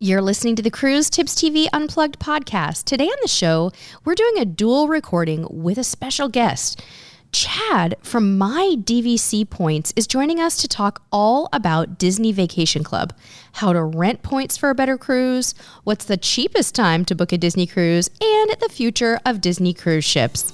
You're listening to the Cruise Tips TV Unplugged podcast. Today on the show, we're doing a dual recording with a special guest. Chad from My DVC Points is joining us to talk all about Disney Vacation Club, how to rent points for a better cruise, what's the cheapest time to book a Disney cruise, and the future of Disney cruise ships.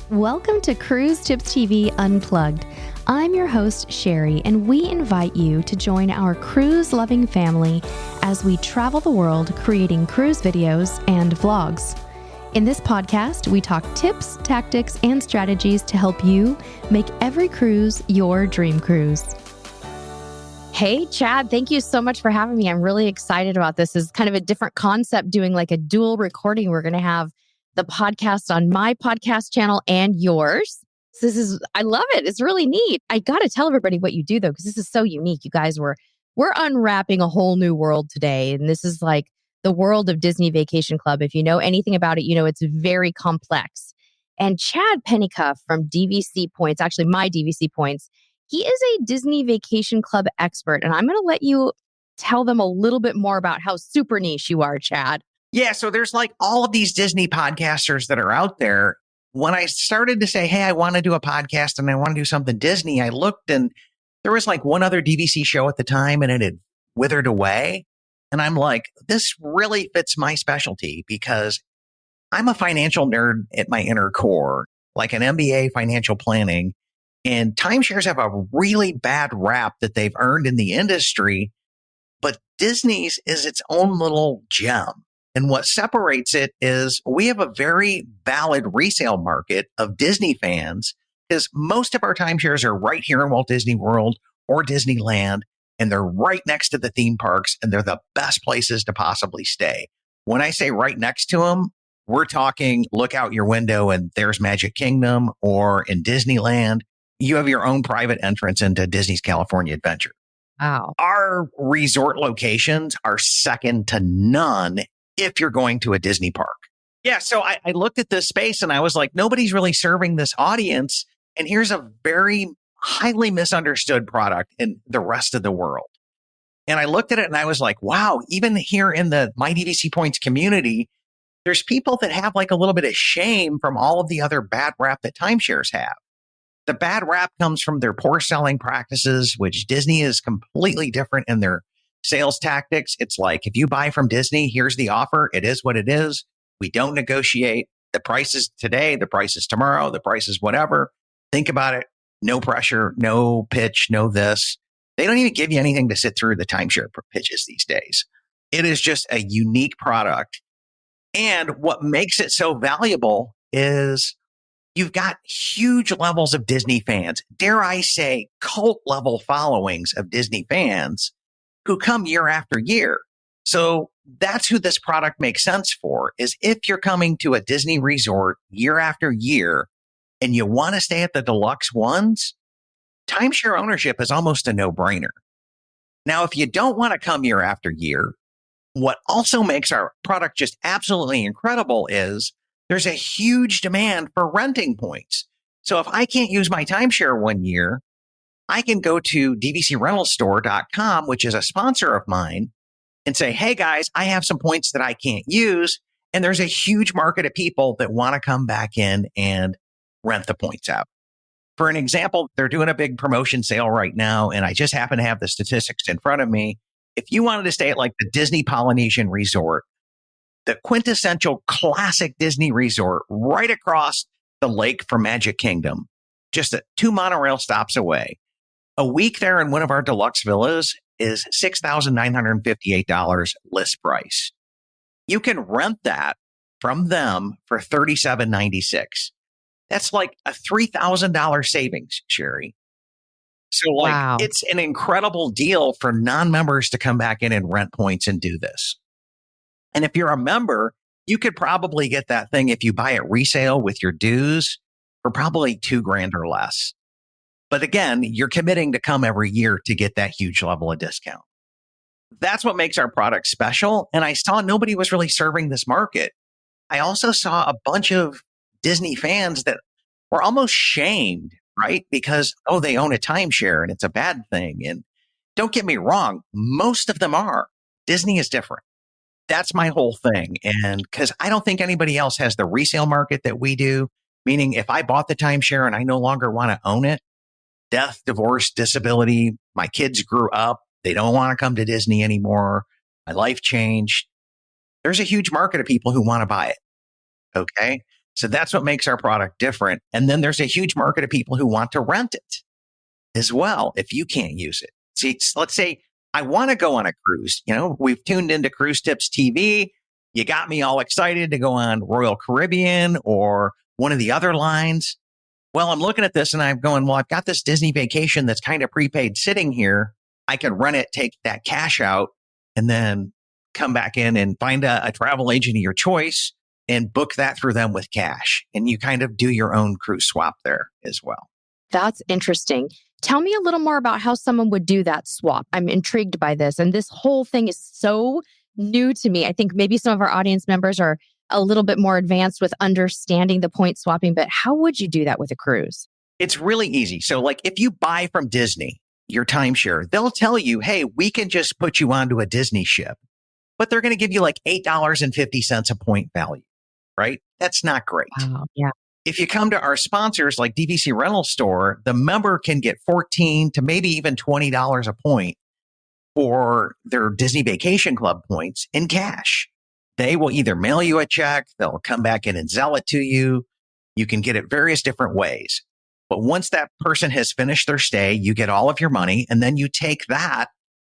Welcome to Cruise Tips TV Unplugged. I'm your host, Sherry, and we invite you to join our cruise-loving family as we travel the world creating cruise videos and vlogs. In this podcast, we talk tips, tactics, and strategies to help you make every cruise your dream cruise. Hey, Chad, thank you so much for having me. I'm really excited about this. This is kind of a different concept, doing like a dual recording. We're going to have the podcast on my podcast channel and yours. So I love it. It's really neat. I got to tell everybody what you do though, because this is so unique. You guys we're unwrapping a whole new world today. And this is like the world of Disney Vacation Club. If you know anything about it, you know it's very complex. And Chad Pennycuff from DVC Points, actually My DVC Points, he is a Disney Vacation Club expert. And I'm going to let you tell them a little bit more about how super niche you are, Chad. Yeah, so there's like all of these Disney podcasters that are out there. When I started to say, hey, I want to do a podcast and I want to do something Disney, I looked and there was like one other DVC show at the time and it had withered away. And I'm like, this really fits my specialty because I'm a financial nerd at my inner core, like an MBA financial planning. And timeshares have a really bad rap that they've earned in the industry. But Disney's is its own little gem. And what separates it is we have a very valid resale market of Disney fans because most of our timeshares are right here in Walt Disney World or Disneyland, and they're right next to the theme parks, and they're the best places to possibly stay. When I say right next to them, we're talking look out your window and there's Magic Kingdom, or in Disneyland, you have your own private entrance into Disney's California Adventure. Wow. Our resort locations are second to none if you're going to a Disney park. Yeah, so I looked at this space and I was like, nobody's really serving this audience. And here's a very highly misunderstood product in the rest of the world. And I looked at it and I was like, wow, even here in the My DVC Points community, there's people that have like a little bit of shame from all of the other bad rap that timeshares have. The bad rap comes from their poor selling practices, which Disney is completely different in their sales tactics. It's like, if you buy from Disney, here's the offer. It is what it is. We don't negotiate. The price is today, the price is tomorrow, the price is whatever. Think about it. No pressure, no pitch, no this. They don't even give you anything to sit through the timeshare pitches these days. It is just a unique product. And what makes it so valuable is you've got huge levels of Disney fans, dare I say, cult level followings of Disney fans who come year after year. So that's who this product makes sense for, is if you're coming to a Disney resort year after year and you want to stay at the deluxe ones, timeshare ownership is almost a no-brainer. Now, if you don't want to come year after year, what also makes our product just absolutely incredible is there's a huge demand for renting points. So if I can't use my timeshare one year, I can go to dvcrentalstore.com, which is a sponsor of mine, and say, hey guys, I have some points that I can't use. And there's a huge market of people that want to come back in and rent the points out. For an example, they're doing a big promotion sale right now, and I just happen to have the statistics in front of me. If you wanted to stay at like the Disney Polynesian Resort, the quintessential classic Disney resort right across the lake from Magic Kingdom, just 2 monorail stops away, a week there in one of our deluxe villas is $6,958 list price. You can rent that from them for $3,796. That's like a $3,000 savings, Sherry. So Wow. It's an incredible deal for non-members to come back in and rent points and do this. And if you're a member, you could probably get that thing if you buy it resale with your dues for probably $2,000 or less. But again, you're committing to come every year to get that huge level of discount. That's what makes our product special. And I saw nobody was really serving this market. I also saw a bunch of Disney fans that were almost shamed right? Because, oh, they own a timeshare and it's a bad thing. And don't get me wrong, most of them are. Disney is different. That's my whole thing. And because I don't think anybody else has the resale market that we do, meaning if I bought the timeshare and I no longer want to own it, death, divorce, disability, my kids grew up, they don't want to come to Disney anymore, my life changed. There's a huge market of people who want to buy it. Okay. So that's what makes our product different. And then there's a huge market of people who want to rent it as well if you can't use it. See, let's say I want to go on a cruise. We've tuned into Cruise Tips TV. You got me all excited to go on Royal Caribbean or one of the other lines. Well, I'm looking at this and I'm going, well, I've got this Disney vacation that's kind of prepaid sitting here. I can run it, take that cash out, and then come back in and find a travel agent of your choice and book that through them with cash. And you kind of do your own cruise swap there as well. That's interesting. Tell me a little more about how someone would do that swap. I'm intrigued by this. And this whole thing is so new to me. I think maybe some of our audience members are a little bit more advanced with understanding the point swapping, but how would you do that with a cruise? It's really easy. So like if you buy from Disney, your timeshare, they'll tell you, hey, we can just put you onto a Disney ship, but they're going to give you like $8.50 a point value, right? That's not great. Wow. Yeah. If you come to our sponsors like DVC Rental Store, the member can get $14 to maybe even $20 a point for their Disney Vacation Club points in cash. They will either mail you a check, they'll come back in and sell it to you. You can get it various different ways. But once that person has finished their stay, you get all of your money and then you take that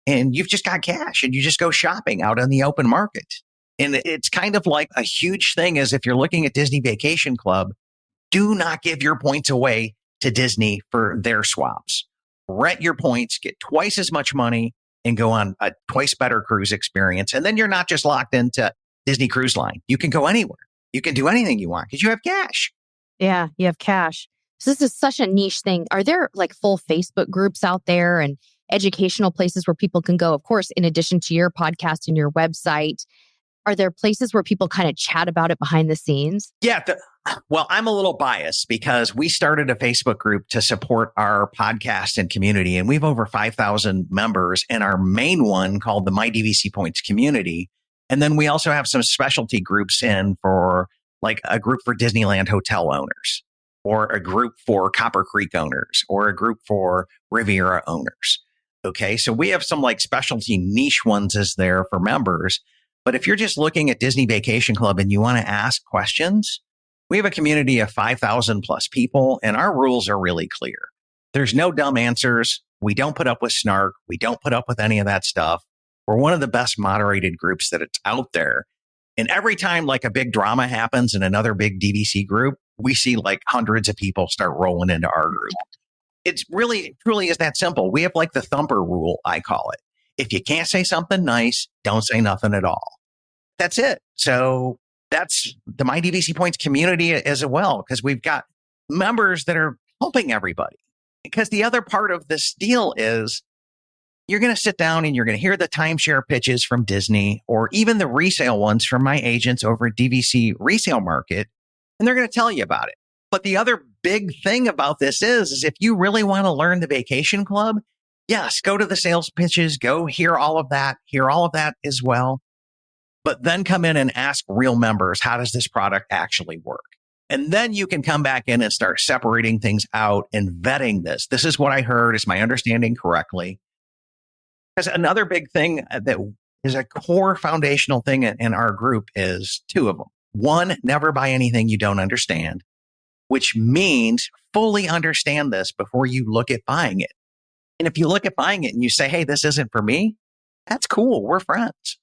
and you've just got cash and you just go shopping out on the open market. And it's kind of like a huge thing is if you're looking at Disney Vacation Club, do not give your points away to Disney for their swaps. Rent your points, get twice as much money, and go on a twice better cruise experience. And then you're not just locked into Disney Cruise Line. You can go anywhere. You can do anything you want because you have cash. Yeah, you have cash. So this is such a niche thing. Are there like full Facebook groups out there and educational places where people can go? Of course, in addition to your podcast and your website, are there places where people kind of chat about it behind the scenes? Yeah. Well, I'm a little biased because we started a Facebook group to support our podcast and community, and we've over 5,000 members and our main one called the My DVC Points Community. And then we also have some specialty groups in for like a group for Disneyland hotel owners or a group for Copper Creek owners or a group for Riviera owners. Okay. So we have some like specialty niche ones as there for members. But if you're just looking at Disney Vacation Club and you want to ask questions, we have a community of 5,000 plus people and our rules are really clear. There's no dumb answers. We don't put up with snark. We don't put up with any of that stuff. We're one of the best moderated groups that it's out there. And every time like a big drama happens in another big DVC group, we see like hundreds of people start rolling into our group. It's really, truly is that simple. We have like the thumper rule, I call it. If you can't say something nice, don't say nothing at all. That's it. So that's the My DVC Points community as well, because we've got members that are helping everybody. Because the other part of this deal is you're going to sit down and you're going to hear the timeshare pitches from Disney or even the resale ones from my agents over at DVC Resale Market, and they're going to tell you about it. But the other big thing about this is if you really want to learn the vacation club, yes, go to the sales pitches, go hear all of that as well. But then come in and ask real members, how does this product actually work? And then you can come back in and start separating things out and vetting this. This is what I heard. Is my understanding correctly? Because another big thing that is a core foundational thing in our group is two of them. One, never buy anything you don't understand, which means fully understand this before you look at buying it. And if you look at buying it and you say, hey, this isn't for me, that's cool. We're friends.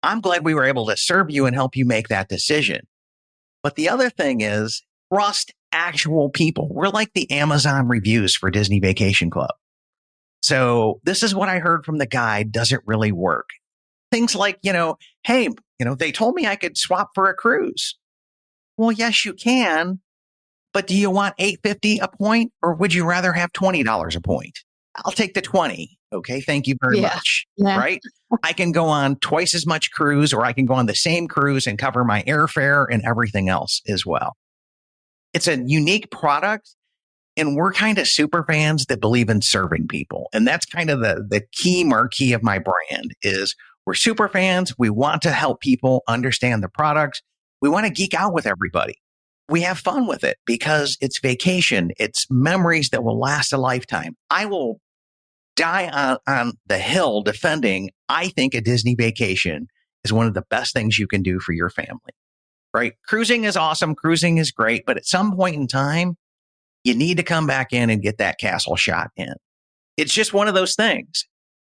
I'm glad we were able to serve you and help you make that decision. But the other thing is trust actual people. We're like the Amazon reviews for Disney Vacation Club. So this is what I heard from the guide. Does it really work? Things like, hey, they told me I could swap for a cruise. Well, yes, you can. But do you want $8.50 a point or would you rather have $20 a point? I'll take the 20. Okay. Thank you very much. Yeah. Right. I can go on twice as much cruise or I can go on the same cruise and cover my airfare and everything else as well. It's a unique product. And we're kind of super fans that believe in serving people. And that's kind of the key marquee of my brand is we're super fans. We want to help people understand the products. We want to geek out with everybody. We have fun with it because it's vacation. It's memories that will last a lifetime. I will die on the hill defending, I think a Disney vacation is one of the best things you can do for your family, right? Cruising is awesome. Cruising is great. But at some point in time, you need to come back in and get that castle shot in. It's just one of those things.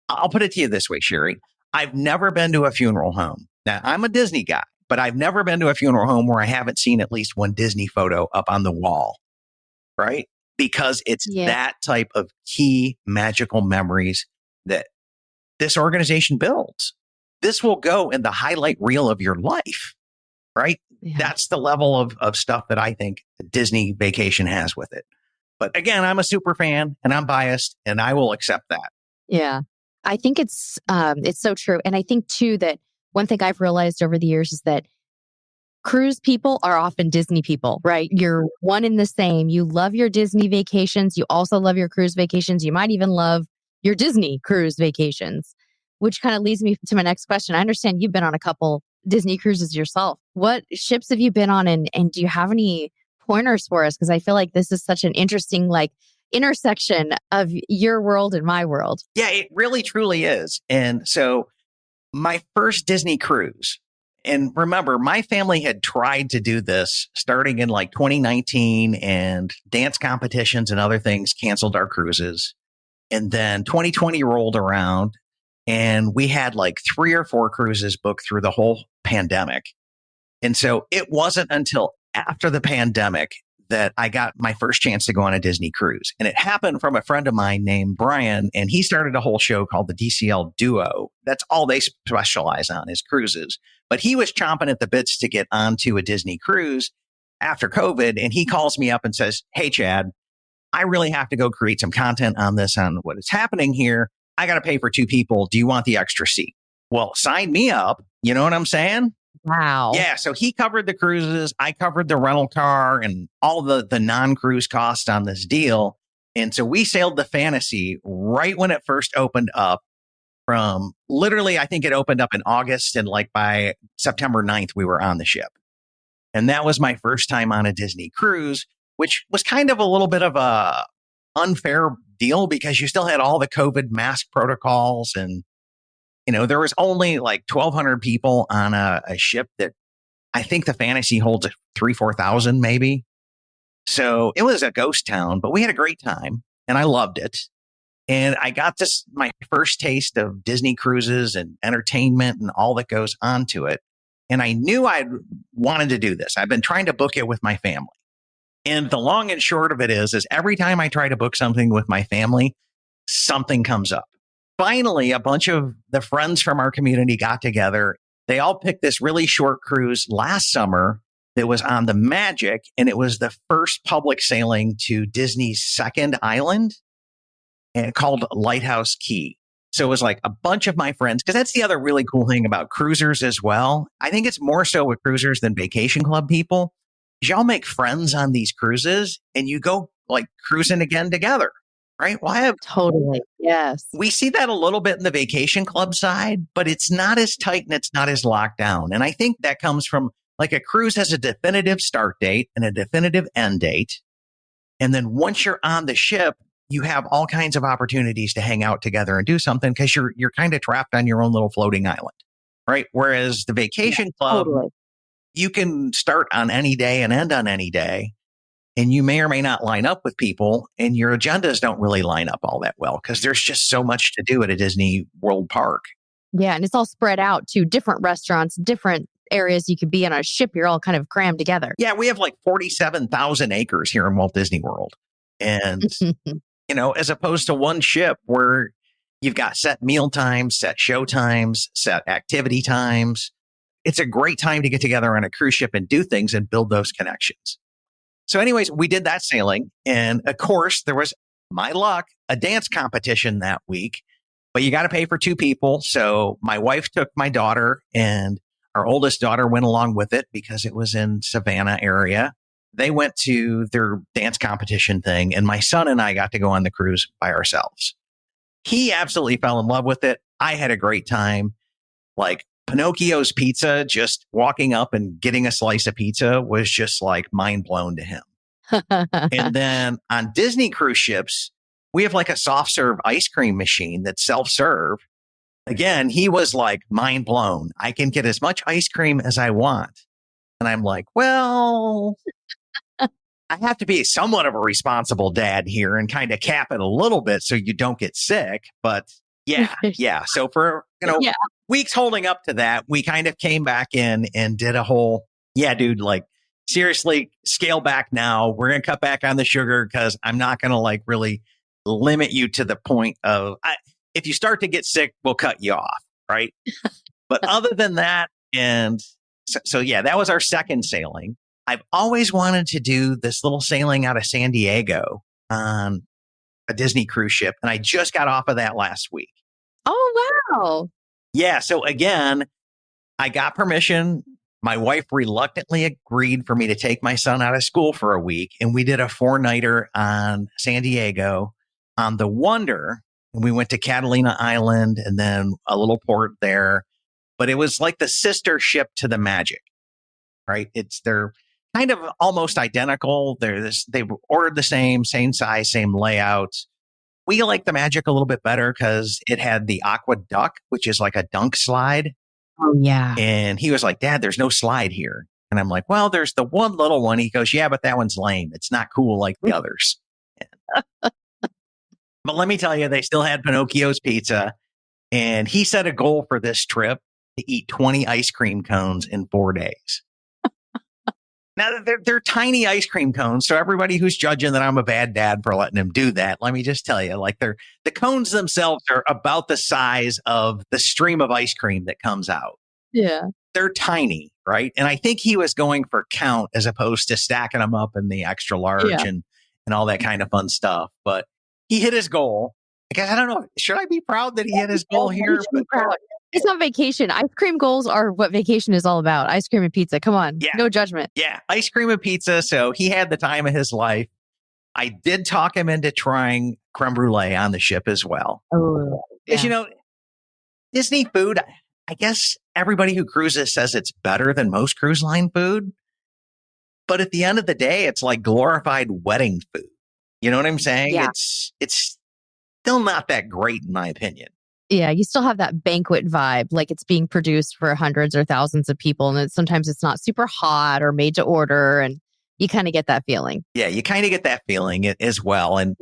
I'll put it to you this way, Sherry. I've never been to a funeral home. Now, I'm a Disney guy, but I've never been to a funeral home where I haven't seen at least one Disney photo up on the wall, right? Because it's that type of key magical memories that this organization builds. This will go in the highlight reel of your life, right? Yeah. That's the level of stuff that I think Disney vacation has with it. But again, I'm a super fan and I'm biased and I will accept that. Yeah, I think it's so true. And I think too that one thing I've realized over the years is that cruise people are often Disney people, right? You're one and the same. You love your Disney vacations. You also love your cruise vacations. You might even love your Disney cruise vacations, which kind of leads me to my next question. I understand you've been on a couple Disney cruises yourself. What ships have you been on and do you have any pointers for us? Because I feel like this is such an interesting intersection of your world and my world. Yeah, it really truly is. And so my first Disney cruise, and remember, my family had tried to do this starting in 2019 and dance competitions and other things canceled our cruises. And then 2020 rolled around and we had 3 or 4 cruises booked through the whole pandemic. And so it wasn't until after the pandemic that I got my first chance to go on a Disney cruise. And it happened from a friend of mine named Brian, and he started a whole show called the DCL Duo. That's all they specialize on is cruises. But he was chomping at the bits to get onto a Disney cruise after COVID. And he calls me up and says, "Hey, Chad, I really have to go create some content on this, on what is happening here. I got to pay for 2 people. Do you want the extra seat?" Well, sign me up. You know what I'm saying? Wow. Yeah. So he covered the cruises. I covered the rental car and all the non-cruise costs on this deal. And so we sailed the Fantasy right when it first opened up from literally, I think it opened up in August and by September 9th, we were on the ship. And that was my first time on a Disney cruise, which was kind of a little bit of a unfair deal because you still had all the COVID mask protocols and there was only 1,200 people on a ship that I think the Fantasy holds 3,000-4,000 maybe. So it was a ghost town, but we had a great time and I loved it. And I got my first taste of Disney cruises and entertainment and all that goes onto it. And I knew I wanted to do this. I've been trying to book it with my family. And the long and short of it is every time I try to book something with my family, something comes up. Finally, a bunch of the friends from our community got together. They all picked this really short cruise last summer that was on the Magic, and it was the first public sailing to Disney's second island and called Lighthouse Key. So it was a bunch of my friends, because that's the other really cool thing about cruisers as well. I think it's more so with cruisers than vacation club people. Y'all make friends on these cruises and you go cruising again together. Right? Well, totally. Yes. We see that a little bit in the vacation club side, but it's not as tight and it's not as locked down. And I think that comes from a cruise has a definitive start date and a definitive end date. And then once you're on the ship, you have all kinds of opportunities to hang out together and do something because you're kind of trapped on your own little floating island. Right? Whereas the vacation club, you can start on any day and end on any day. And you may or may not line up with people and your agendas don't really line up all that well because there's just so much to do at a Disney World park. Yeah. And it's all spread out to different restaurants, different areas you could be on a ship. You're all kind of crammed together. Yeah. We have 47,000 acres here in Walt Disney World. And, as opposed to one ship where you've got set meal times, set show times, set activity times. It's a great time to get together on a cruise ship and do things and build those connections. So anyways, we did that sailing. And of course, there was, my luck, a dance competition that week. But you got to pay for 2 people. So my wife took my daughter and our oldest daughter went along with it because it was in Savannah area. they went to their dance competition thing, and my son and I got to go on the cruise by ourselves. He absolutely fell in love with it. I had a great time. Like Pinocchio's pizza, just walking up and getting a slice of pizza was just like mind blown to him. And then on Disney cruise ships, we have like a soft serve ice cream machine that's self serve. Again, he was like mind blown. I can get as much ice cream as I want. And I'm like, well, I have to be somewhat of a responsible dad here and kind of cap it a little bit so you don't get sick. But yeah. So for, weeks holding up to that, we kind of came back in and did a whole, dude, like seriously, scale back now. We're going to cut back on the sugar because I'm not going to like really limit you to the point of, if you start to get sick, we'll cut you off. Right. But other than that, and so that was our second sailing. I've always wanted to do this little sailing out of San Diego on a Disney cruise ship. And I just got off of that last week. Oh, wow. Yeah. So again, I got permission. My wife reluctantly agreed for me to take my son out of school for a week. And we did a 4-nighter on San Diego on the Wonder. And we went to Catalina Island and then a little port there. But it was like the sister ship to the Magic, right? They're kind of almost identical. They ordered the same size, same layout. We like the Magic a little bit better because it had the Aqua Duck, which is like a dunk slide. Oh, yeah. And he was like, Dad, there's no slide here. And I'm like, well, there's the one little one. He goes, yeah, but that one's lame. It's not cool like the others. But let me tell you, they still had Pinocchio's pizza. And he set a goal for this trip to eat 20 ice cream cones in 4 days. Now, they're tiny ice cream cones. So everybody who's judging that I'm a bad dad for letting him do that, let me just tell you, like the cones themselves are about the size of the stream of ice cream that comes out. Yeah. They're tiny, right? And I think he was going for count as opposed to stacking them up in the extra large and all that kind of fun stuff. But he hit his goal. I guess I don't know. Should I be proud that he hit his goal here? It's not vacation. Ice cream goals are what vacation is all about. Ice cream and pizza. Come on. Yeah. No judgment. Yeah. Ice cream and pizza. So he had the time of his life. I did talk him into trying creme brulee on the ship as well. Oh, because, Disney food, I guess everybody who cruises says it's better than most cruise line food. But at the end of the day, it's like glorified wedding food. You know what I'm saying? Yeah. It's still not that great in my opinion. Yeah, you still have that banquet vibe, like it's being produced for hundreds or thousands of people. And sometimes it's not super hot or made to order. And you kind of get that feeling. Yeah, you kind of get that feeling as well. And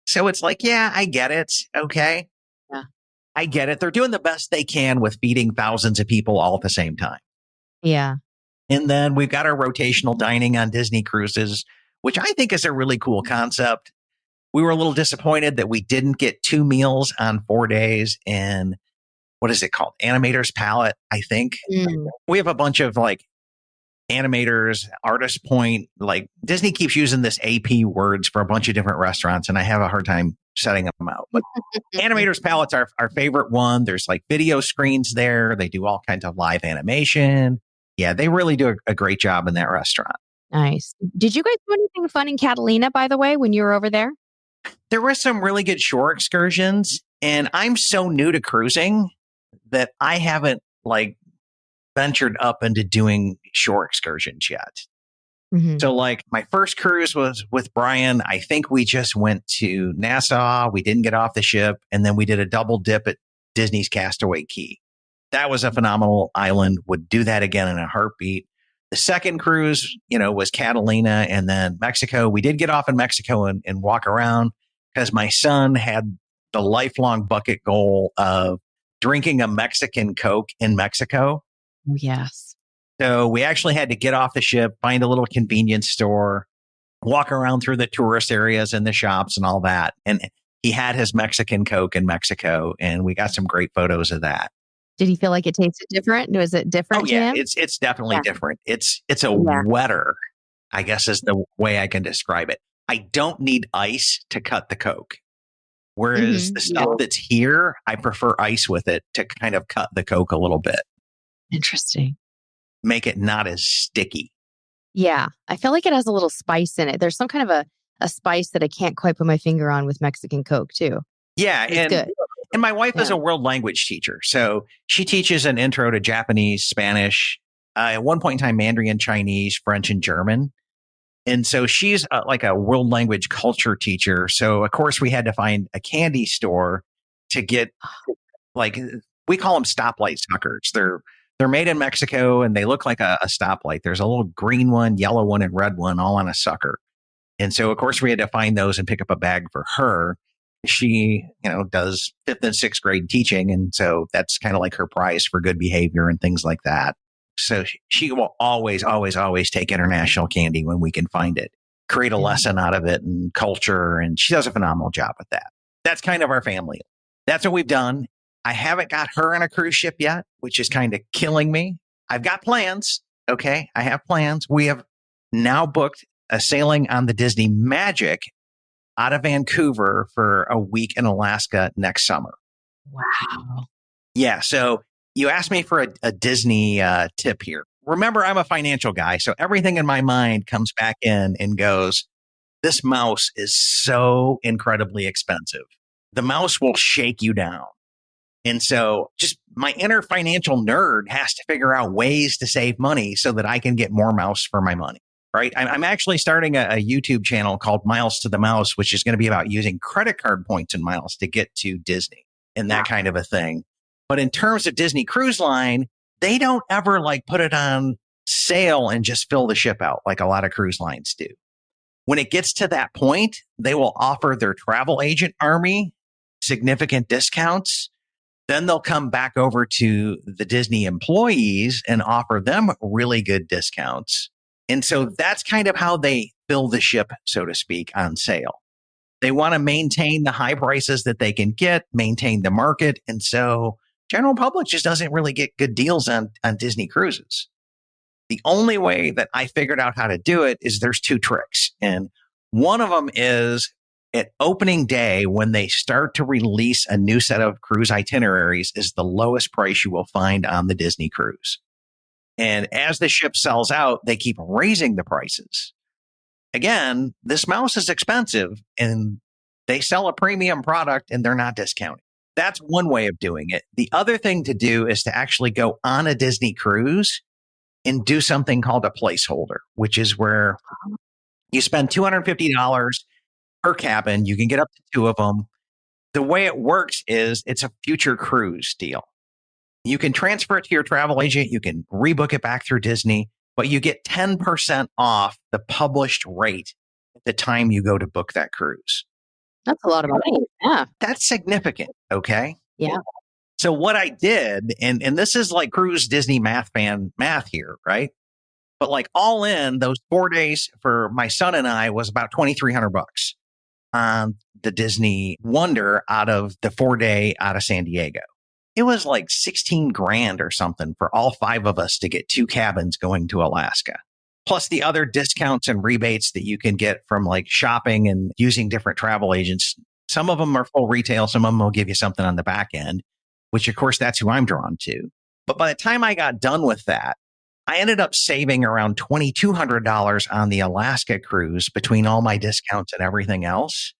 so it's like, yeah, I get it. Okay. Yeah. I get it. They're doing the best they can with feeding thousands of people all at the same time. Yeah. And then we've got our rotational dining on Disney cruises, which I think is a really cool concept. We were a little disappointed that we didn't get 2 meals on 4 days in, what is it called? Animator's Palette, I think. We have a bunch of like animators, Artist Point, like Disney keeps using this AP words for a bunch of different restaurants, and I have a hard time setting them out. But Animator's Palette's our favorite one. There's like video screens there. They do all kinds of live animation. Yeah, they really do a great job in that restaurant. Nice. Did you guys do anything fun in Catalina, by the way, when you were over there? There were some really good shore excursions, and I'm so new to cruising that I haven't like ventured up into doing shore excursions yet. Mm-hmm. So like my first cruise was with Brian. I think we just went to Nassau. We didn't get off the ship. And then we did a double dip at Disney's Castaway Cay. That was a phenomenal island. Would do that again in a heartbeat. The second cruise, was Catalina and then Mexico. We did get off in Mexico and walk around because my son had the lifelong bucket goal of drinking a Mexican Coke in Mexico. Yes. So we actually had to get off the ship, find a little convenience store, walk around through the tourist areas and the shops and all that. And he had his Mexican Coke in Mexico, and we got some great photos of that. Did he feel like it tasted different? Was it different to him? It's definitely different. It's wetter, I guess is the way I can describe it. I don't need ice to cut the Coke. Whereas the stuff that's here, I prefer ice with it to kind of cut the Coke a little bit. Interesting. Make it not as sticky. Yeah. I feel like it has a little spice in it. There's some kind of a spice that I can't quite put my finger on with Mexican Coke too. Yeah. It's good. And my wife is Yeah. a world language teacher. So she teaches an intro to Japanese, Spanish, at one point in time, Mandarin, Chinese, French, and German. And so she's like a world language culture teacher. So of course we had to find a candy store to get, like, we call them stoplight suckers. They're made in Mexico and they look like a stoplight. There's a little green one, yellow one, and red one all on a sucker. And so of course we had to find those and pick up a bag for her. She, does 5th and 6th grade teaching. And so that's kind of like her prize for good behavior and things like that. So she will always, always, always take international candy when we can find it, create a lesson out of it and culture. And she does a phenomenal job with that. That's kind of our family. That's what we've done. I haven't got her on a cruise ship yet, which is kind of killing me. I've got plans. Okay. I have plans. We have now booked a sailing on the Disney Magic out of Vancouver for a week in Alaska next summer. Wow. Yeah. So you asked me for a Disney tip here. Remember, I'm a financial guy. So everything in my mind comes back in and goes, this mouse is so incredibly expensive. The mouse will shake you down. And so just my inner financial nerd has to figure out ways to save money so that I can get more mouse for my money. Right. I'm actually starting a YouTube channel called Miles to the Mouse, which is going to be about using credit card points and miles to get to Disney and that kind of a thing. But in terms of Disney Cruise Line, they don't ever put it on sale and just fill the ship out like a lot of cruise lines do. When it gets to that point, they will offer their travel agent army significant discounts. Then they'll come back over to the Disney employees and offer them really good discounts. And so that's kind of how they fill the ship, so to speak, on sale. They want to maintain the high prices that they can get, maintain the market. And so general public just doesn't really get good deals on Disney cruises. The only way that I figured out how to do it is there's 2 tricks. And one of them is at opening day, when they start to release a new set of cruise itineraries, is the lowest price you will find on the Disney cruise. And as the ship sells out, they keep raising the prices. Again, this mouse is expensive and they sell a premium product and they're not discounting. That's one way of doing it. The other thing to do is to actually go on a Disney cruise and do something called a placeholder, which is where you spend $250 per cabin. You can get up to 2 of them. The way it works is it's a future cruise deal. You can transfer it to your travel agent. You can rebook it back through Disney, but you get 10% off the published rate at the time you go to book that cruise. That's a lot of money. Yeah. That's significant. Okay. Yeah. So what I did, and this is like cruise Disney math here, right? But all in, those 4 days for my son and I was about $2,300 on the Disney Wonder out of the 4-day out of San Diego. It was like 16 grand or something for all 5 of us to get 2 cabins going to Alaska, plus the other discounts and rebates that you can get from shopping and using different travel agents. Some of them are full retail. Some of them will give you something on the back end, which of course that's who I'm drawn to. But by the time I got done with that, I ended up saving around $2,200 on the Alaska cruise between all my discounts and everything else.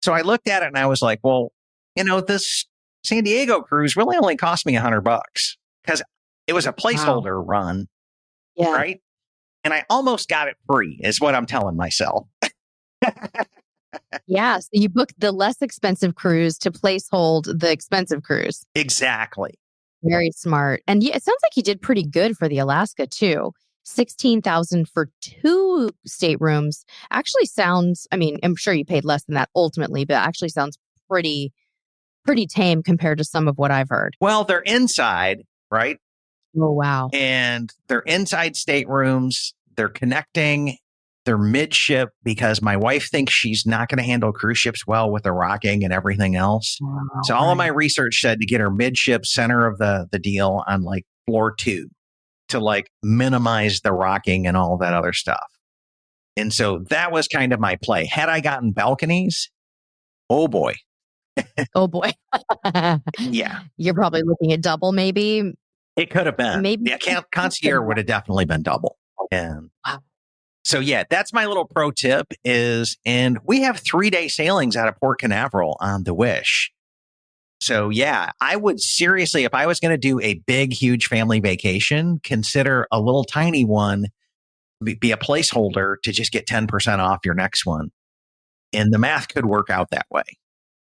So I looked at it and I was like, well, this San Diego cruise really only cost me $100 because it was a placeholder run. Yeah. Right. And I almost got it free is what I'm telling myself. Yeah. So you booked the less expensive cruise to placehold the expensive cruise. Exactly. Very smart. And it sounds like you did pretty good for the Alaska too. 16,000 for 2 staterooms actually sounds, I'm sure you paid less than that ultimately, but actually sounds pretty tame compared to some of what I've heard. Well, they're inside, right? Oh, wow. And they're inside staterooms. They're connecting. They're midship because my wife thinks she's not going to handle cruise ships well with the rocking and everything else. Wow, so all of my research said to get her midship, center of the deal on floor 2 to minimize the rocking and all that other stuff. And so that was kind of my play. Had I gotten balconies, oh boy. Oh boy. Yeah. You're probably looking at double maybe. It could have been. Maybe. Yeah, concierge would have definitely been double. And Wow. so, yeah, that's my little pro tip and we have 3-day sailings out of Port Canaveral on the Wish. So, yeah, I would seriously, if I was going to do a big, huge family vacation, consider a little tiny one be a placeholder to just get 10% off your next one. And the math could work out that way.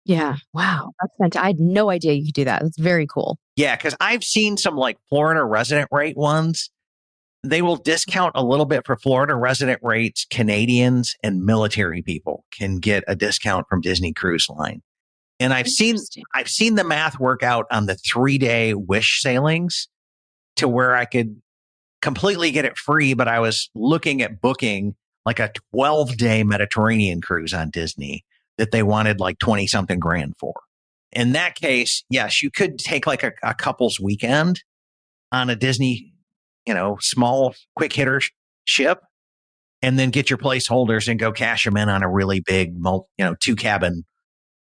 Yeah. Wow. That's fantastic. I had no idea you could do that. That's very cool. Yeah, because I've seen some like Florida resident rate ones. They will discount a little bit for Florida resident rates. Canadians and military people can get a discount from Disney Cruise Line. And I've seen the math work out on the 3-day Wish sailings to where I could completely get it free, but I was looking at booking like a 12-day Mediterranean cruise on Disney that they wanted like 20 something grand for. In that case, yes, you could take like a couple's weekend on a Disney, small quick hitter ship and then get your placeholders and go cash them in on a really big, 2-cabin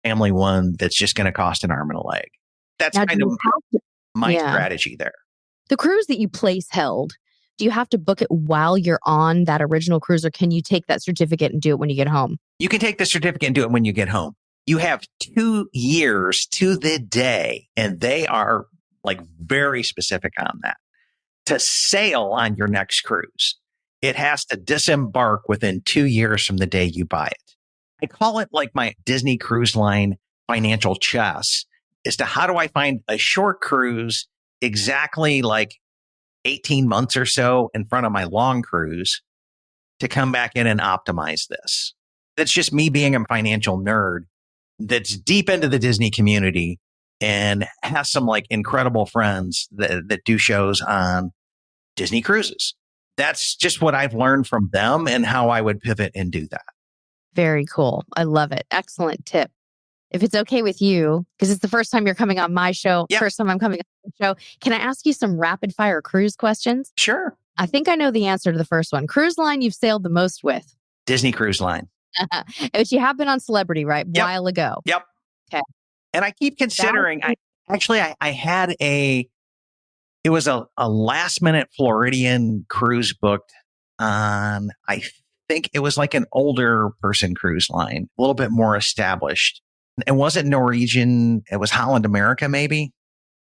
family one that's just going to cost an arm and a leg. That's Now, kind of my strategy there. The cruise that you place held, do you have to book it while you're on that original cruise, or can you take that certificate and do it when you get home? You can take the certificate and do it when you get home. You have 2 years to the day, and they are like very specific on that, to sail on your next cruise. It has to disembark within 2 years from the day you buy it. I call it like my Disney Cruise Line financial chess as to how do I find a short cruise exactly like 18 months or so in front of my long cruise to come back in and optimize this. That's just me being a financial nerd that's deep into the Disney community and has some like incredible friends that do shows on Disney cruises. That's just what I've learned from them and how I would pivot and do that. Very cool. I love it. Excellent tip. If it's okay with you, because it's the first time you're coming on my show, first time I'm coming on the show, can I ask you some rapid fire cruise questions? Sure. I think I know the answer to the first one. Cruise line you've sailed the most with? Disney Cruise Line. But you have been on Celebrity, right? Yep. While ago. Yep. Okay. And I keep considering, I had it was a last minute Floridian cruise booked on, I think it was like an older person cruise line, a little bit more established. It wasn't Norwegian. It was Holland America, maybe.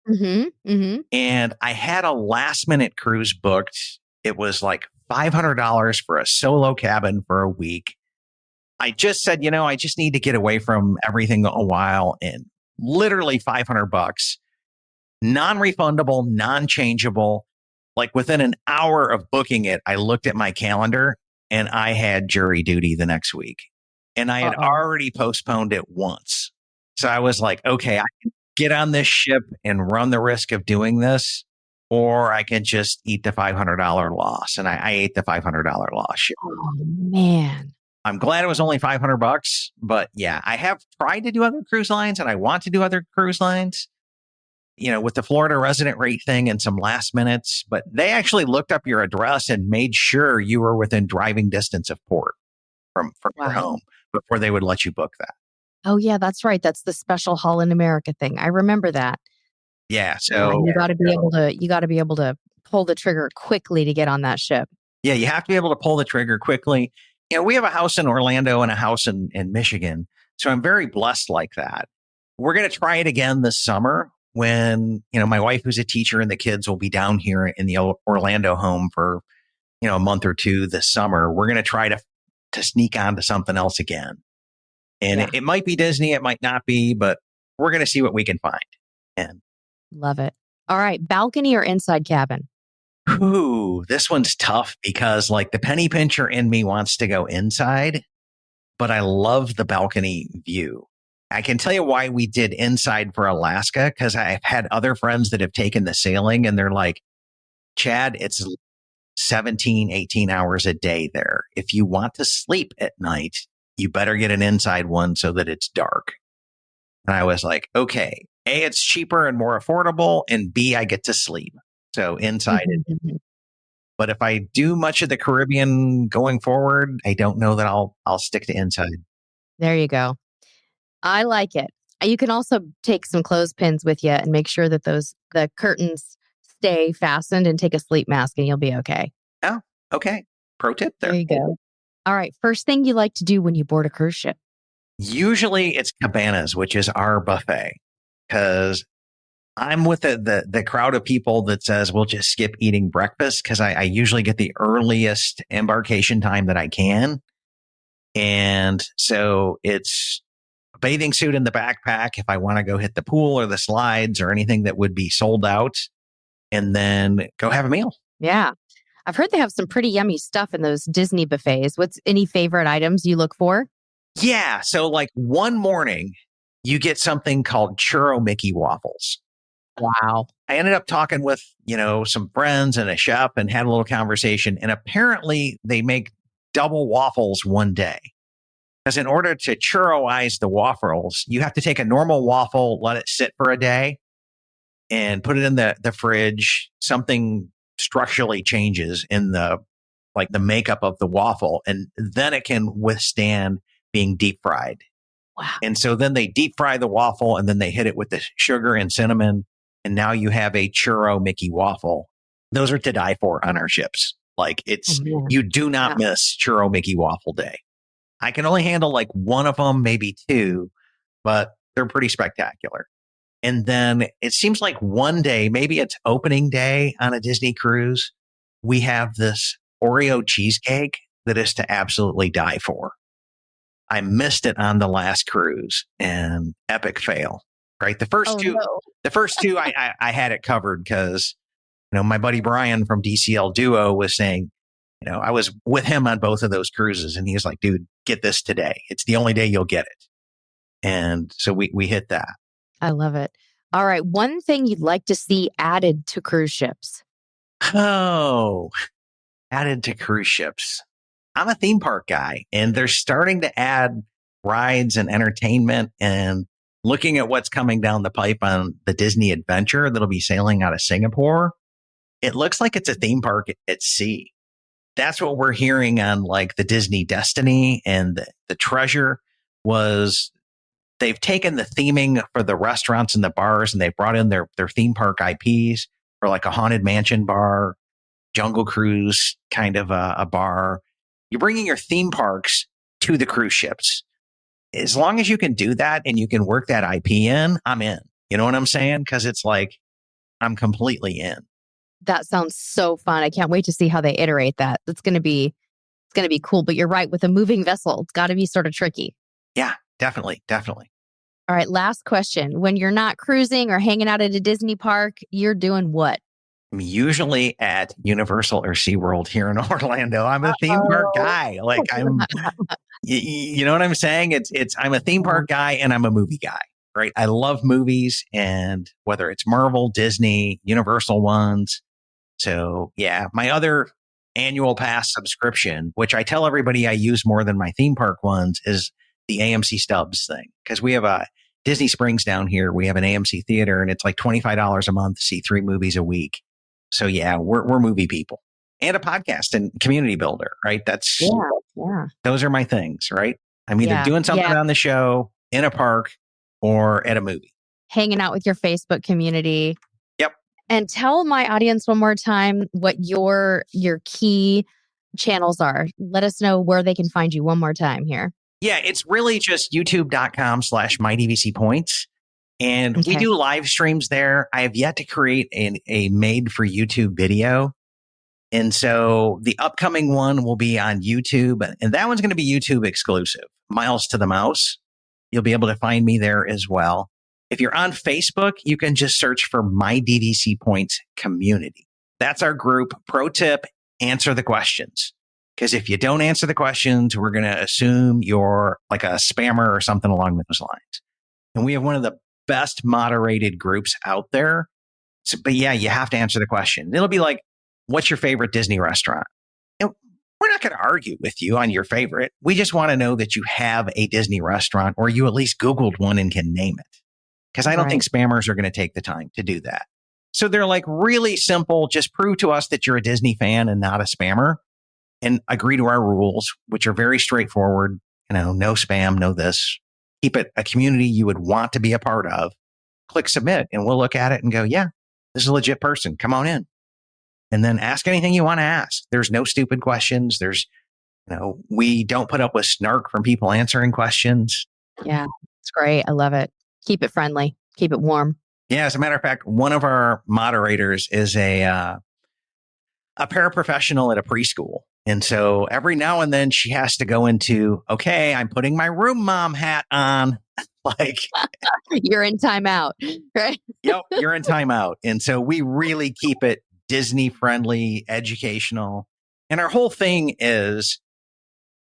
Mm-hmm. Mm-hmm. And I had a last minute cruise booked. It was like $500 for a solo cabin for a week. I just said, I just need to get away from everything a while, and literally $500, non-refundable, non-changeable. Like within an hour of booking it, I looked at my calendar and I had jury duty the next week. And I had already postponed it once. So I was like, okay, I can get on this ship and run the risk of doing this, or I can just eat the $500 loss. And I ate the $500 loss. Oh, man. I'm glad it was only $500, but yeah, I have tried to do other cruise lines and I want to do other cruise lines, with the Florida resident rate thing and some last minutes, but they actually looked up your address and made sure you were within driving distance of port from your home before they would let you book that. Oh yeah, that's right. That's the special Holland America thing. I remember that. Yeah. So you got to be able to pull the trigger quickly to get on that ship. Yeah. You have to be able to pull the trigger quickly. We have a house in Orlando and a house in Michigan. So I'm very blessed like that. We're going to try it again this summer when, my wife, who's a teacher, and the kids will be down here in the Orlando home for, a month or two this summer. We're going to try to sneak onto something else again. And it might be Disney, it might not be, but we're going to see what we can find. And love it. All right. Balcony or inside cabin? Ooh, this one's tough because like the penny pincher in me wants to go inside, but I love the balcony view. I can tell you why we did inside for Alaska, because I've had other friends that have taken the sailing and they're like, Chad, it's 17, 18 hours a day there. If you want to sleep at night, you better get an inside one so that it's dark. And I was like, okay, A, it's cheaper and more affordable, and B, I get to sleep. So inside it. But if I do much of the Caribbean going forward, I don't know that I'll stick to inside. There you go. I like it. You can also take some clothespins with you and make sure that the curtains stay fastened, and take a sleep mask and you'll be okay. Oh, okay. Pro tip there. There you go. All right. First thing you like to do when you board a cruise ship? Usually it's cabanas, which is our buffet, because I'm with the crowd of people that says we'll just skip eating breakfast because I usually get the earliest embarkation time that I can. And so it's a bathing suit in the backpack if I want to go hit the pool or the slides or anything that would be sold out, and then go have a meal. Yeah. I've heard they have some pretty yummy stuff in those Disney buffets. What's any favorite items you look for? Yeah. So like one morning, you get something called Churro Mickey waffles. Wow. I ended up talking with, some friends and a chef and had a little conversation. And apparently they make double waffles one day. Because in order to churroize the waffles, you have to take a normal waffle, let it sit for a day, and put it in the fridge. Something structurally changes in the makeup of the waffle, and then it can withstand being deep fried. Wow. And so then they deep fry the waffle, and then they hit it with the sugar and cinnamon. And now you have a Churro Mickey waffle. Those are to die for on our ships. You do not miss Churro Mickey waffle day. I can only handle like one of them, maybe two, but they're pretty spectacular. And then it seems like one day, maybe it's opening day on a Disney cruise, we have this Oreo cheesecake that is to absolutely die for. I missed it on the last cruise, and epic fail. Right, the first two, I had it covered because my buddy Brian from DCL Duo was saying, I was with him on both of those cruises, and he was like, "Dude, get this today. It's the only day you'll get it." And so we hit that. I love it. All right, one thing you'd like to see added to cruise ships? Oh, added to cruise ships. I'm a theme park guy, and they're starting to add rides and entertainment, and looking at what's coming down the pipe on the Disney Adventure that'll be sailing out of Singapore, it looks like it's a theme park at sea. That's what we're hearing on like the Disney Destiny, and the Treasure was they've taken the theming for the restaurants and the bars, and they've brought in their theme park IPs for like a Haunted Mansion bar, Jungle Cruise kind of a bar. You're bringing your theme parks to the cruise ships. As long as you can do that and you can work that IP in, I'm in. You know what I'm saying? Because it's like I'm completely in. That sounds so fun. I can't wait to see how they iterate that. It's going to be cool. But you're right, with a moving vessel, it's got to be sort of tricky. Yeah, definitely. All right, last question. When you're not cruising or hanging out at a Disney park, you're doing what? I'm usually at Universal or SeaWorld here in Orlando. I'm a theme park guy. Like you know what I'm saying? I'm a theme park guy and I'm a movie guy, right? I love movies, and whether it's Marvel, Disney, Universal ones. So yeah, my other annual pass subscription, which I tell everybody I use more than my theme park ones, is the AMC Stubs thing. Because we have a Disney Springs down here. We have an AMC theater, and it's like $25 a month to see 3 movies a week. So yeah, we're movie people, and a podcast and community builder, right? Those are my things, right? I'm either doing something on the show, in a park, or at a movie. Hanging out with your Facebook community. Yep. And tell my audience one more time what your key channels are. Let us know where they can find you one more time here. Yeah, it's really just youtube.com/mydvcpoints. And we do live streams there. I have yet to create a made for YouTube video. And so the upcoming one will be on YouTube, and that one's going to be YouTube exclusive. Miles to the Mouse. You'll be able to find me there as well. If you're on Facebook, you can just search for My DVC Points Community. That's our group. Pro tip, answer the questions. Because if you don't answer the questions, we're going to assume you're like a spammer or something along those lines. And we have one of the best moderated groups out there. So, but yeah, you have to answer the question. It'll be like, what's your favorite Disney restaurant? And we're not going to argue with you on your favorite. We just want to know that you have a Disney restaurant, or you at least Googled one and can name it. Because I don't think spammers are going to take the time to do that. So they're like really simple. Just prove to us that you're a Disney fan and not a spammer, and agree to our rules, which are very straightforward. No spam, no this. Keep it a community you would want to be a part of. Click submit, and we'll look at it and go, yeah, this is a legit person. Come on in. and then ask anything you want to ask. There's no stupid questions. We don't put up with snark from people answering questions. Yeah, it's great. I love it. Keep it friendly. Keep it warm. Yeah, as a matter of fact, one of our moderators is a paraprofessional at a preschool. And so every now and then she has to go into, okay, I'm putting my room mom hat on. Like, you're in timeout, right? Yep, you're in timeout. And so we really keep it Disney friendly, educational. And our whole thing is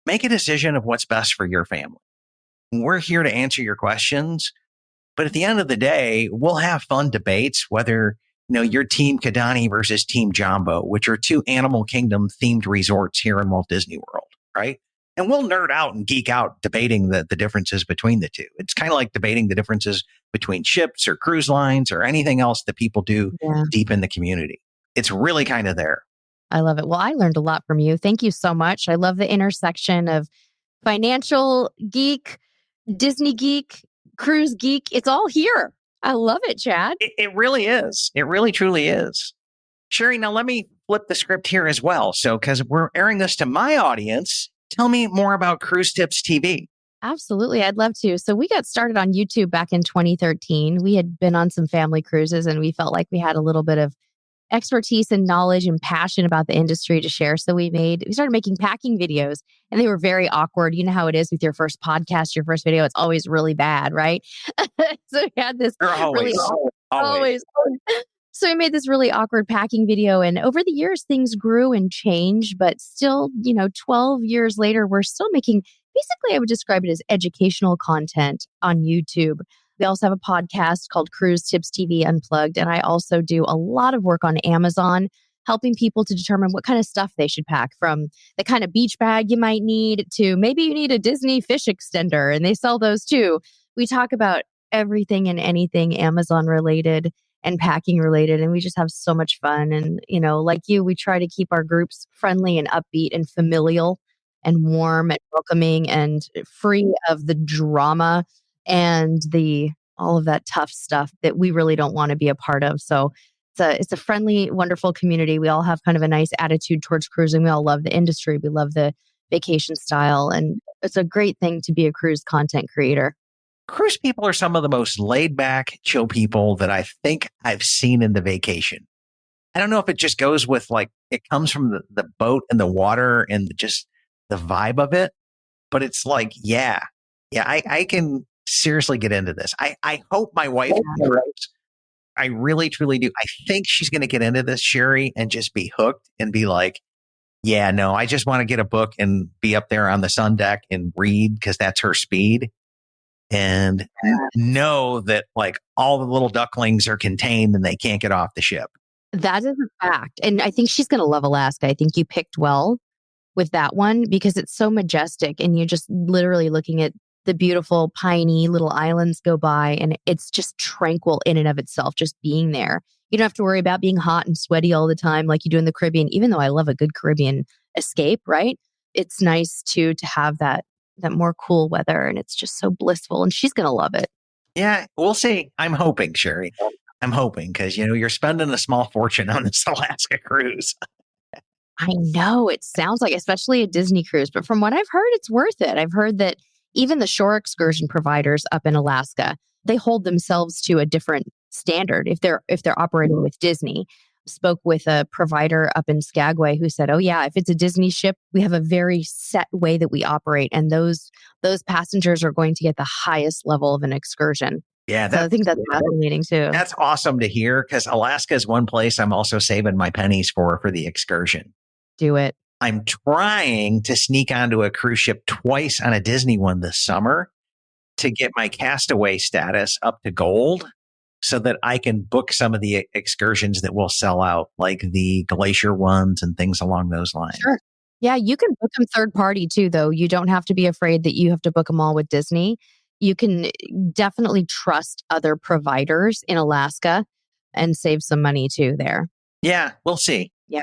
make a decision of what's best for your family. We're here to answer your questions. But at the end of the day, we'll have fun debates, whether you're Team Kidani versus Team Jambo, which are two Animal Kingdom themed resorts here in Walt Disney World, right? And we'll nerd out and geek out debating the differences between the two. It's kind of like debating the differences between ships or cruise lines or anything else that people do deep in the community. It's really kind of there. I love it. Well, I learned a lot from you. Thank you so much. I love the intersection of financial geek, Disney geek, cruise geek. It's all here. I love it, Chad. It really is. It really, truly is. Sherry, now let me flip the script here as well. So, because we're airing this to my audience, tell me more about Cruise Tips TV. Absolutely. I'd love to. So we got started on YouTube back in 2013. We had been on some family cruises and we felt like we had a little bit of expertise and knowledge and passion about the industry to share. So we started making packing videos and they were very awkward. You know how it is with your first podcast, your first video, it's always really bad, right? So we had this always. So we made this really awkward packing video. And over the years, things grew and changed, but still, 12 years later, we're still making, basically, I would describe it as educational content on YouTube. We also have a podcast called CruiseTipsTV Unplugged. And I also do a lot of work on Amazon, helping people to determine what kind of stuff they should pack, from the kind of beach bag you might need to maybe you need a Disney fish extender, and they sell those too. We talk about everything and anything Amazon related and packing related. And we just have so much fun. And, like you, we try to keep our groups friendly and upbeat and familial and warm and welcoming and free of the drama and all of that tough stuff that we really don't want to be a part of. So it's a friendly, wonderful community. We all have kind of a nice attitude towards cruising. We all love the industry. We love the vacation style. And it's a great thing to be a cruise content creator. Cruise people are some of the most laid back, chill people that I think I've seen in the vacation. I don't know if it just goes with it comes from the boat and the water and just the vibe of it, but it's like, I can seriously get into this. I hope my wife knows. I really, truly do. I think she's going to get into this, Sherry, and just be hooked and be like, yeah, no, I just want to get a book and be up there on the sun deck and read because that's her speed. And know that all the little ducklings are contained and they can't get off the ship. That is a fact. And I think she's going to love Alaska. I think you picked well with that one because it's so majestic and you're just literally looking at the beautiful piney little islands go by and it's just tranquil in and of itself, just being there. You don't have to worry about being hot and sweaty all the time like you do in the Caribbean, even though I love a good Caribbean escape, right? It's nice to have that more cool weather and it's just so blissful and she's going to love it. Yeah, we'll see. I'm hoping, Sherry. I'm hoping because, you're spending a small fortune on this Alaska cruise. I know it sounds like, especially a Disney cruise, but from what I've heard, it's worth it. I've heard that even the shore excursion providers up in Alaska, they hold themselves to a different standard if they're operating with Disney. Spoke with a provider up in Skagway who said, oh yeah, if it's a Disney ship, we have a very set way that we operate. And those passengers are going to get the highest level of an excursion. Yeah. So I think that's fascinating too. That's awesome to hear because Alaska is one place I'm also saving my pennies for the excursion. Do it. I'm trying to sneak onto a cruise ship twice on a Disney one this summer to get my castaway status up to gold so that I can book some of the excursions that will sell out, like the glacier ones and things along those lines. Sure. Yeah, you can book them third party too, though. You don't have to be afraid that you have to book them all with Disney. You can definitely trust other providers in Alaska and save some money too there. Yeah, we'll see. Yeah.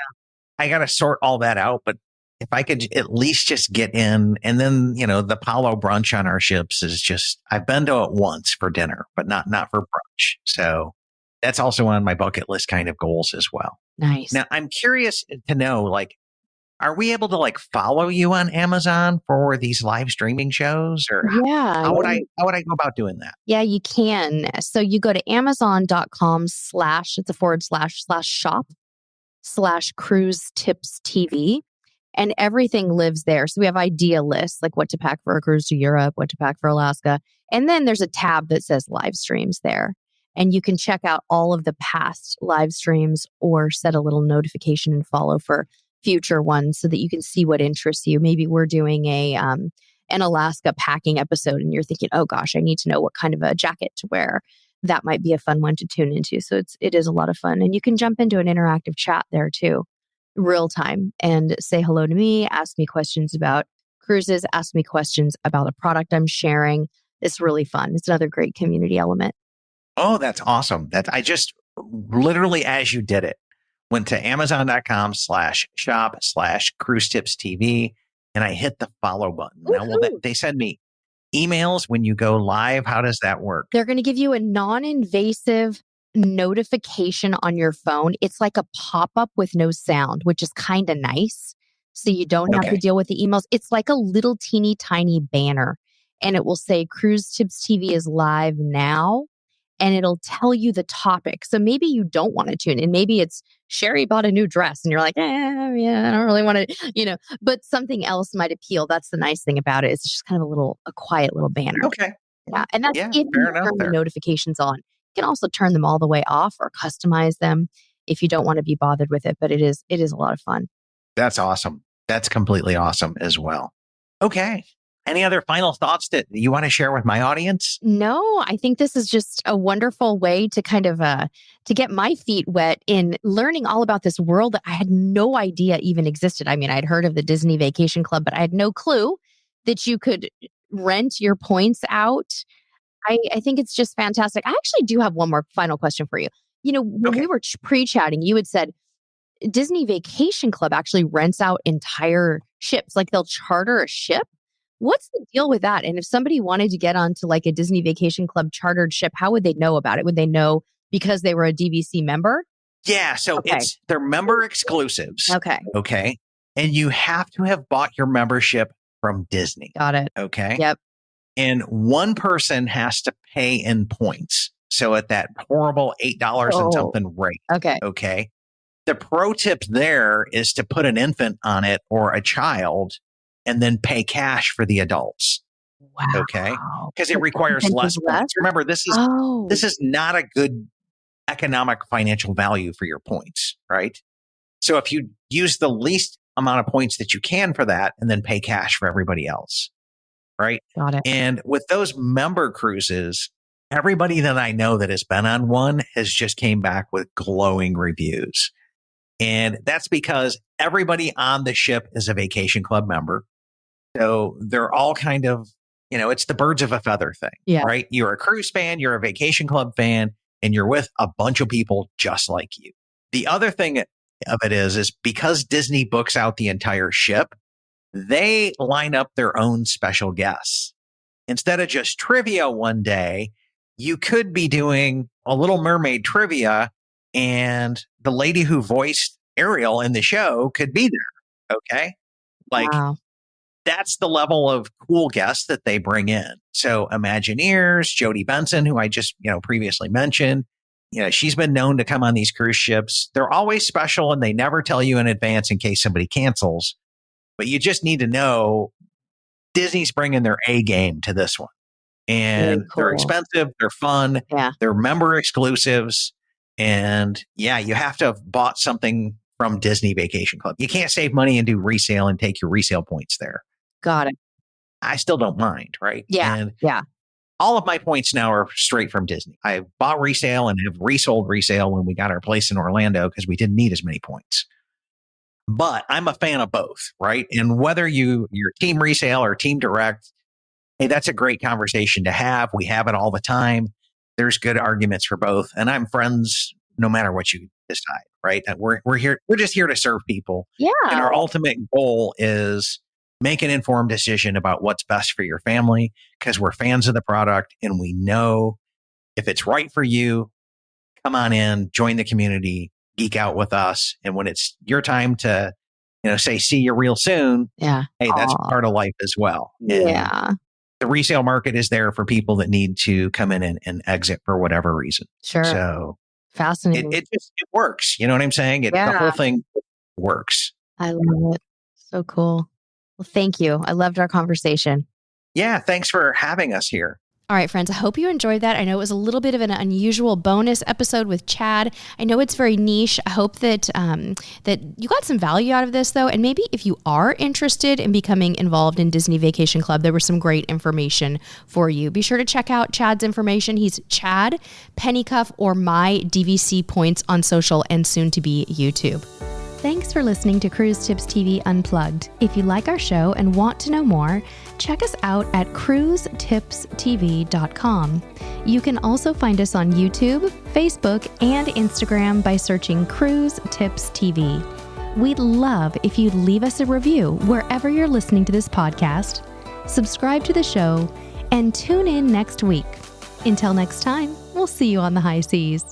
I got to sort all that out, but if I could at least just get in, and then, the Palo brunch on our ships is just, I've been to it once for dinner, but not for brunch. So that's also on my bucket list kind of goals as well. Nice. Now, I'm curious to know, like, are we able to like follow you on Amazon for these live streaming shows, or Yeah. how would I go about doing that? Yeah, you can. So you go to amazon.com/ it's a / shop / cruise tips TV, and everything lives there. So we have idea lists, like what to pack for a cruise to Europe, what to pack for Alaska. And then there's a tab that says live streams there. And you can check out all of the past live streams or set a little notification and follow for future ones so that you can see what interests you. Maybe we're doing an Alaska packing episode and you're thinking, oh gosh, I need to know what kind of a jacket to wear. That might be a fun one to tune into. So it is a lot of fun. And you can jump into an interactive chat there too, real time, and say hello to me, ask me questions about cruises, ask me questions about a product I'm sharing. It's really fun. It's another great community element. Oh, that's awesome. I just literally, as you did it, went to amazon.com /shop /CruiseTipsTV, and I hit the follow button. Now, they send me emails when you go live. How does that work? They're going to give you a non-invasive notification on your phone. It's like a pop-up with no sound, which is kind of nice. So you don't have to deal with the emails. It's like a little teeny tiny banner, and it will say Cruise Tips TV is live now. And it'll tell you the topic. So maybe you don't want to tune in. Maybe it's Sherry bought a new dress and you're like, yeah, I don't really want to, but something else might appeal. That's the nice thing about it. It's just kind of a quiet little banner. Okay. Yeah. And that's if you turn the notifications on. You can also turn them all the way off or customize them if you don't want to be bothered with it. But it is a lot of fun. That's awesome. That's completely awesome as well. Okay. Any other final thoughts that you want to share with my audience? No, I think this is just a wonderful way to kind of to get my feet wet in learning all about this world that I had no idea even existed. I mean, I'd heard of the Disney Vacation Club, but I had no clue that you could rent your points out. I think it's just fantastic. I actually do have one more final question for you. When we were pre-chatting, you had said Disney Vacation Club actually rents out entire ships. Like they'll charter a ship. What's the deal with that? And if somebody wanted to get onto like a Disney Vacation Club chartered ship, how would they know about it? Would they know because they were a DVC member? Yeah. So they're member exclusives. Okay. Okay. And you have to have bought your membership from Disney. Got it. Okay. Yep. And one person has to pay in points. So at that horrible $8 and something rate. Okay. Okay. The pro tip there is to put an infant on it or a child and then pay cash for the adults. Wow. Okay. Because it requires less points. Remember, this is not a good economic financial value for your points, right? So if you use the least amount of points that you can for that and then pay cash for everybody else, right? Got it. And with those member cruises, everybody that I know that has been on one has just came back with glowing reviews. And that's because everybody on the ship is a vacation club member. So they're all kind of, it's the birds of a feather thing, right? You're a cruise fan, you're a vacation club fan, and you're with a bunch of people just like you. The other thing of it is because Disney books out the entire ship, they line up their own special guests. Instead of just trivia one day, you could be doing a Little Mermaid trivia, and the lady who voiced Ariel in the show could be there. Okay. Wow. That's the level of cool guests that they bring in. So Imagineers, Jodie Benson, who I just, previously mentioned, she's been known to come on these cruise ships. They're always special and they never tell you in advance in case somebody cancels. But you just need to know Disney's bringing their A game to this one. And they're expensive. They're fun. Yeah. They're member exclusives. And you have to have bought something from Disney Vacation Club. You can't save money and do resale and take your resale points there. Got it. I still don't mind, right? Yeah. And yeah. all of my points now are straight from Disney. I bought resale and have resold resale when we got our place in Orlando because we didn't need as many points. But I'm a fan of both, right? And whether you're team resale or team direct, hey, that's a great conversation to have. We have it all the time. There's good arguments for both. And I'm friends no matter what you decide, right? And we're here. We're just here to serve people. Yeah. And our ultimate goal is make an informed decision about what's best for your family because we're fans of the product and we know if it's right for you, come on in, join the community, geek out with us. And when it's your time to, say, see you real soon. Yeah. Hey, that's Aw. part of life as well. And Yeah. the resale market is there for people that need to come in and exit for whatever reason. Sure. So Fascinating. it works. You know what I'm saying? The Yeah. whole thing works. I love it. So cool. Well, thank you. I loved our conversation. Yeah. Thanks for having us here. All right, friends, I hope you enjoyed that. I know it was a little bit of an unusual bonus episode with Chad. I know it's very niche. I hope that that you got some value out of this, though. And maybe if you are interested in becoming involved in Disney Vacation Club, there was some great information for you. Be sure to check out Chad's information. He's Chad Pennycuff or My DVC Points on social and soon to be YouTube. Thanks for listening to Cruise Tips TV Unplugged. If you like our show and want to know more, check us out at CruiseTipsTV.com. You can also find us on YouTube, Facebook, and Instagram by searching Cruise Tips TV. We'd love if you'd leave us a review wherever you're listening to this podcast, subscribe to the show, and tune in next week. Until next time, we'll see you on the high seas.